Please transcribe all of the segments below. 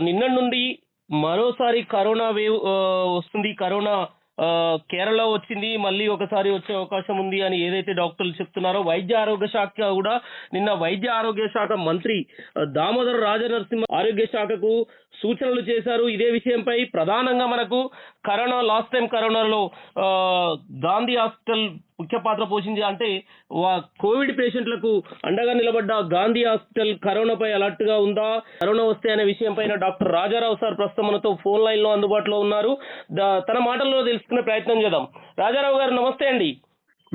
నిన్నటి నుండి మరోసారి కరోనా వేవ్ వస్తుంది. కరోనా కేరళ వచ్చింది. మళ్ళీ ఒకసారి వచ్చే అవకాశం ఉంది అని ఏదైతే డాక్టర్లు చెప్తున్నారో, వైద్య ఆరోగ్య శాఖ కూడా నిన్న వైద్య ఆరోగ్య శాఖ మంత్రి దామోదర రాజనరసింహ ఆరోగ్య శాఖకు సూచనలు చేశారు. ఇదే విషయంపై ప్రధానంగా మనకు లాస్ట్ టైం కరోనాలో గాంధీ హాస్పిటల్ ముఖ్య పాత్ర పోషించి, అంటే కోవిడ్ పేషెంట్లకు అండగా నిలబడ్డ గాంధీ హాస్పిటల్ కరోనాపై అలర్ట్ గా ఉందా, కరోనా వస్తే అనే విషయం పైన డాక్టర్ రాజారావు సార్ ప్రస్తుతం మనతో ఫోన్ లైన్ లో అందుబాటులో ఉన్నారు. తన మాటల్లో తెలుసుకునే ప్రయత్నం చేద్దాం. రాజారావు గారు నమస్తే అండి.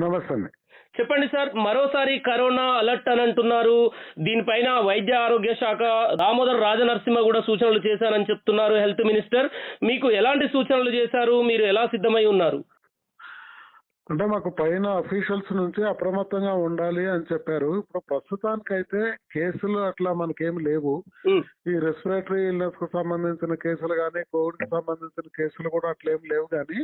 నమస్తే అండి. చెప్పండి సార్, మరోసారి కరోనా అలర్ట్ అని అంటున్నారు. దీనిపైన వైద్య ఆరోగ్య శాఖ దామోదర రాజనరసింహ కూడా సూచనలు చేశారని చెప్తున్నారు హెల్త్ మినిస్టర్. మీకు ఎలాంటి సూచనలు చేశారు? మీరు ఎలా సిద్ధమై ఉన్నారు? అంటే మాకు పైన అఫీషియల్స్ నుంచి అప్రమత్తంగా ఉండాలి అని చెప్పారు. ఇప్పుడు ప్రస్తుతానికైతే కేసులు అట్లా మనకేమి లేవు. ఈ రెస్పిరేటరీ ఇల్నెస్ కు సంబంధించిన కేసులు కానీ, కోవిడ్ కి సంబంధించిన కేసులు కూడా అట్లేం లేవు. కానీ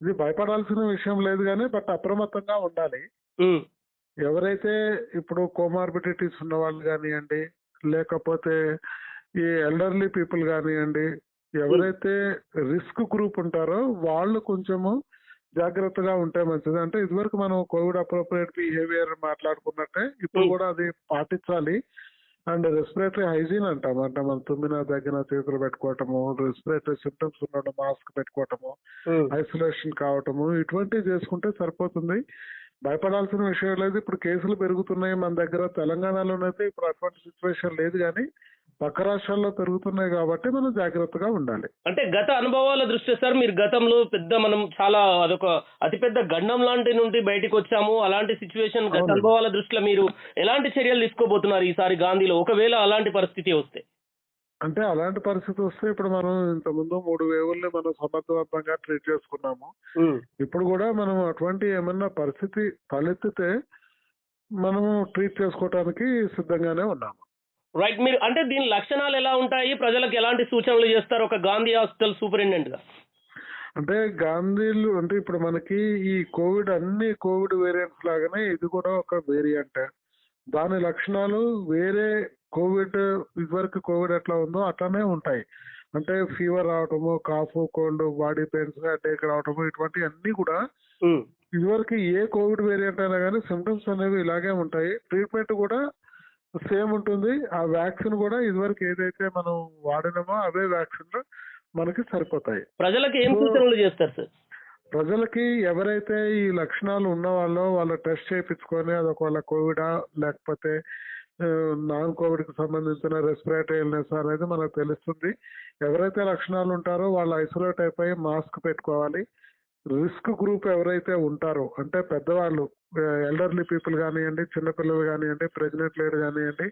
ఇది భయపడాల్సిన విషయం లేదు. కానీ బట్ అప్రమత్తంగా ఉండాలి. ఎవరైతే ఇప్పుడు కోమార్బిడిటీస్ ఉన్న వాళ్ళు కానివ్వండి, లేకపోతే ఈ ఎల్డర్లీ పీపుల్ కానివ్వండి, ఎవరైతే రిస్క్ గ్రూప్ ఉంటారో వాళ్ళు కొంచెము జాగ్రత్తగా ఉంటే మంచిది. అంటే ఇదివరకు మనం కోవిడ్ అప్రోప్రియేట్ బిహేవియర్ మాట్లాడుకున్నట్టే ఇప్పుడు కూడా అది పాటించాలి. అండ్ రెస్పిరేటరీ హైజీన్ అంటాం. అంటే మనం తుమ్మిన దగ్గర చేతులు పెట్టుకోవటము, రెస్పిరేటరీ సిమ్టమ్స్ ఉండడం మాస్క్ పెట్టుకోవటము, ఐసోలేషన్ కావటము, ఇటువంటివి చేసుకుంటే సరిపోతుంది. భయపడాల్సిన విషయం లేదు. ఇప్పుడు కేసులు పెరుగుతున్నాయి మన దగ్గర. తెలంగాణలోనైతే ఇప్పుడు అటువంటి సిచ్యువేషన్ లేదు. కానీ పక్క రాష్ట్రాల్లో పెరుగుతున్నాయి కాబట్టి మనం జాగ్రత్తగా ఉండాలి. అంటే గత అనుభవాల దృష్ట్యా సార్, మీరు గతంలో మనం చాలా అదొక అతిపెద్ద గండం లాంటి నుండి బయటకు వచ్చాము. అలాంటి సిచ్యువేషన్ గత అనుభవాల దృష్ట్యా మీరు ఎలాంటి చర్యలు తీసుకోబోతున్నారు ఈసారి గాంధీలో, ఒకవేళ అలాంటి పరిస్థితి వస్తే? అంటే అలాంటి పరిస్థితి వస్తే ఇప్పుడు మనం ఇంతకుముందు 3 వేవుల్ని మనం సమర్థవంతంగా ట్రీట్ చేసుకున్నాము. ఇప్పుడు కూడా మనం అటువంటి ఏమన్నా పరిస్థితి తలెత్తితే మనము ట్రీట్ చేసుకోవడానికి సిద్ధంగానే ఉన్నాము. రైట్. మీరు అంటే దీని లక్షణాలు ఎలా ఉంటాయి, ప్రజలకు ఎలాంటి సూచనలు చేస్తారు ఒక గాంధీ హాస్పిటల్ సూపరింటెండెంట్ గా? అంటే గాంధీలు అంటే ఇప్పుడు మనకి ఈ కోవిడ్ అన్ని కోవిడ్ వేరియంట్స్ లాగానే ఇది కూడా ఒక వేరియంట్. దాని లక్షణాలు వేరే కోవిడ్ ఇదివరకు కోవిడ్ ఎట్లా ఉందో అట్లానే ఉంటాయి. అంటే ఫీవర్ రావటము, cough, cold, body pains, headache రావటము, ఇటువంటి అన్ని కూడా ఇదివరకు ఏ కోవిడ్ వేరియంట్ అయినా కానీ సిమ్టమ్స్ అనేవి ఇలాగే ఉంటాయి. ట్రీట్మెంట్ కూడా సేమ్ ఉంటుంది. ఆ వ్యాక్సిన్ కూడా ఇదివరకు ఏదైతే మనం వాడినామో అవే వ్యాక్సిన్లు మనకి సరిపోతాయి. ప్రజలకు ఏం సూచనలు చేస్తారు సార్? ప్రజలకి ఎవరైతే ఈ లక్షణాలు ఉన్న వాళ్ళ టెస్ట్ చేయించుకొని అది ఒకవేళ కోవిడా లేకపోతే నాన్ కోవిడ్ కి సంబంధించిన రెస్పిరేటరీ ఇల్నెస్ అనేది మనకు తెలుస్తుంది. ఎవరైతే లక్షణాలు ఉంటారో వాళ్ళు ఐసోలేట్ అయిపోయి మాస్క్ పెట్టుకోవాలి. రిస్క్ గ్రూప్ ఎవరైతే ఉంటారో అంటే పెద్దవాళ్ళు, ఎల్డర్లీ పీపుల్ కానివ్వండి, చిన్నపిల్లలు కానివ్వండి, ప్రెగ్నెంట్ లేడీ కానివ్వండి,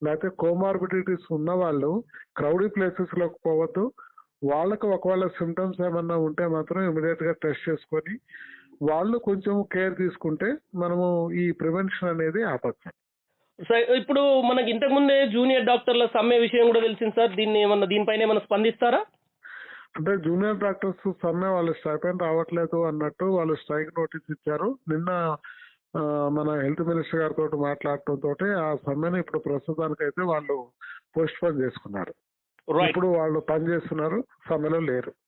లేకపోతే కోమార్బిడిటీస్ ఉన్న వాళ్ళు క్రౌడీ ప్లేసెస్ లోకి పోవద్దు. వాళ్ళకి ఒకవేళ సిమ్టమ్స్ ఏమన్నా ఉంటే మాత్రం ఇమీడియట్ గా టెస్ట్ చేసుకొని వాళ్ళు కొంచెం కేర్ తీసుకుంటే మనము ఈ ప్రివెన్షన్ అనేది ఆపచ్చు. ఇప్పుడు మనకి ఇంతకు ముందే జూనియర్ డాక్టర్ల సమ్మె విషయం కూడా తెలిసింది సార్. దీనిపైన ఏమైనా స్పందిస్తారా? అంటే జూనియర్ డాక్టర్స్ సమ్మె వాళ్ళు స్టైపెండ్ రావట్లేదు అన్నట్టు వాళ్ళు స్ట్రైక్ నోటీస్ ఇచ్చారు. నిన్న మన హెల్త్ మినిస్టర్ గారితో మాట్లాడటంతో ఆ సమ్మెను ఇప్పుడు ప్రస్తుతానికైతే వాళ్ళు పోస్ట్ పోన్ చేసుకున్నారు. ఇప్పుడు వాళ్ళు పని చేస్తున్నారు, సమ్మెలో లేరు.